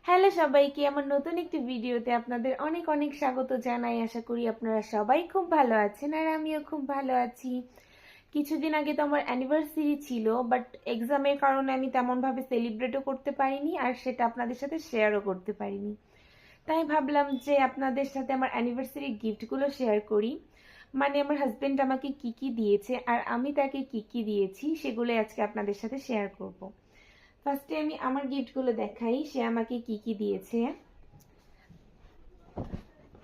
Hello সবাইকে, আমার নতুন একটি ভিডিওতে আপনাদের অনেক অনেক স্বাগত জানাই। আশা করি আপনারা সবাই খুব ভালো আছেন আর আমিও খুব ভালো আছি। কিছুদিন আগে তো আমার অ্যানিভার্সারি ছিল, বাট এক্সামের কারণে আমি তেমনভাবে সেলিব্রেটও করতে পারিনি আর সেটা আপনাদের সাথে শেয়ারও করতে পারিনি। তাই ভাবলাম যে আপনাদের সাথে আমার অ্যানিভার্সারি গিফটগুলো শেয়ার করি। মানে আমার হাজবেন্ড আমাকে কি কি দিয়েছে আর আমি তাকে কি কি দিয়েছি সেগুলো আজকে আপনাদের সাথে শেয়ার করব। ফার্স্টে আমি আমার গিফটগুলো দেখাই, সে আমাকে কি কি দিয়েছে।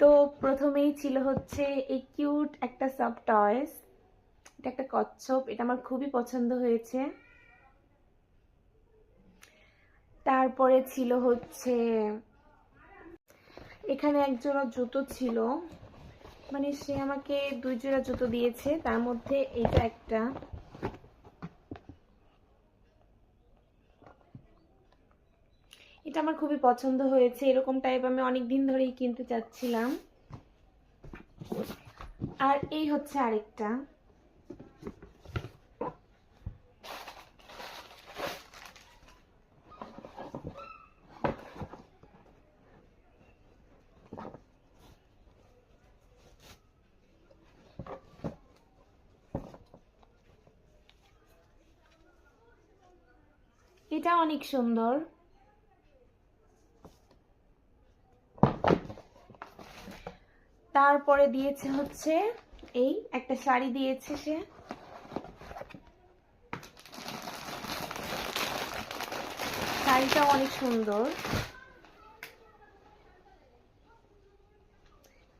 তো প্রথমেই ছিল হচ্ছে এই কিউট একটা সফট টয়েস। এটা একটা কচ্ছপ, এটা আমার খুবই পছন্দ হয়েছে। তারপরে ছিল হচ্ছে এখানে এক জোড়া জুতো ছিল, মানে সে আমাকে 2 জোড়া জুতো দিয়েছে, তার মধ্যে এটা একটা। এটা আমার খুবই পছন্দ হয়েছে, এরকম টাইপ আমি অনেক দিন ধরেই কিনতে চাচ্ছিলাম। আর এই হচ্ছে আরেকটা। এটা অনেক সুন্দর। তারপরে দিয়েছে হচ্ছে এই একটা শাড়ি দিয়েছে সে। শাড়িটা অনেক সুন্দর।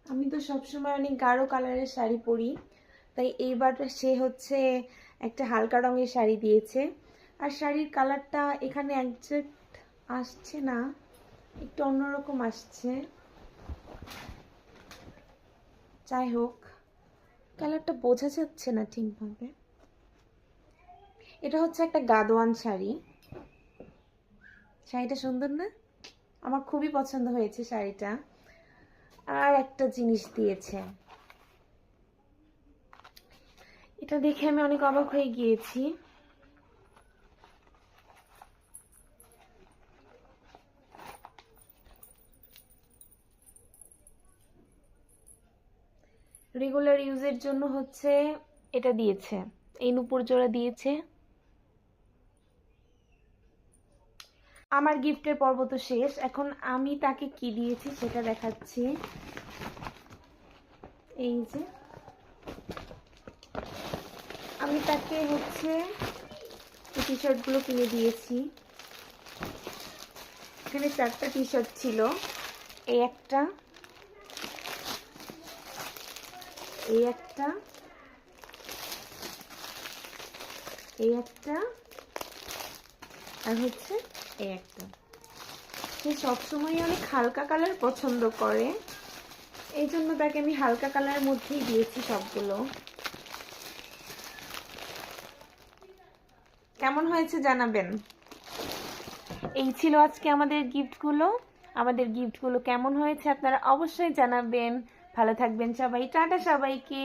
আমি তো সবসময় অনেক গাঢ় কালারের শাড়ি পরি, তাই এইবার সে হচ্ছে একটা হালকা রঙের শাড়ি দিয়েছে। আর শাড়ির কালারটা এখানে একজ্যাক্ট আসছে না, একটু অন্যরকম আসছে। যাই হোক, কালারটা বোঝা যাচ্ছে না ঠিকভাবে। এটা হচ্ছে একটা গাদোয়ান শাড়ি। শাড়িটা সুন্দর না? আমার খুবই পছন্দ হয়েছে শাড়িটা। আর একটা জিনিস দিয়েছে, এটা দেখে আমি অনেক অবাক হয়ে গিয়েছি। রেগুলার ইউজের জন্য হচ্ছে এটা দিয়েছে, এই নুপুর জোড়া দিয়েছে। আমার গিফটের পর্ব তো শেষ, এখন আমি তাকে কি দিয়েছি সেটা দেখাচ্ছি। এই যে আমি তাকে হচ্ছে এই টি শার্টগুলো কিনে দিয়েছি। এখানে 4টা টি শার্ট ছিল, এই একটা, এই একটা, এই একটা, আর হচ্ছে এই একটা। সে সবসময় অনেক হালকা কালার পছন্দ করে, এই জন্য তাকে আমি হালকা কালারের মধ্যেই দিয়েছি সবগুলো। কেমন হয়েছে জানাবেন। এই ছিল আজকে আমাদের গিফটগুলো। আমাদের গিফটগুলো কেমন হয়েছে আপনারা অবশ্যই জানাবেন। ভালো থাকবেন সবাই, টাটা সবাইকে।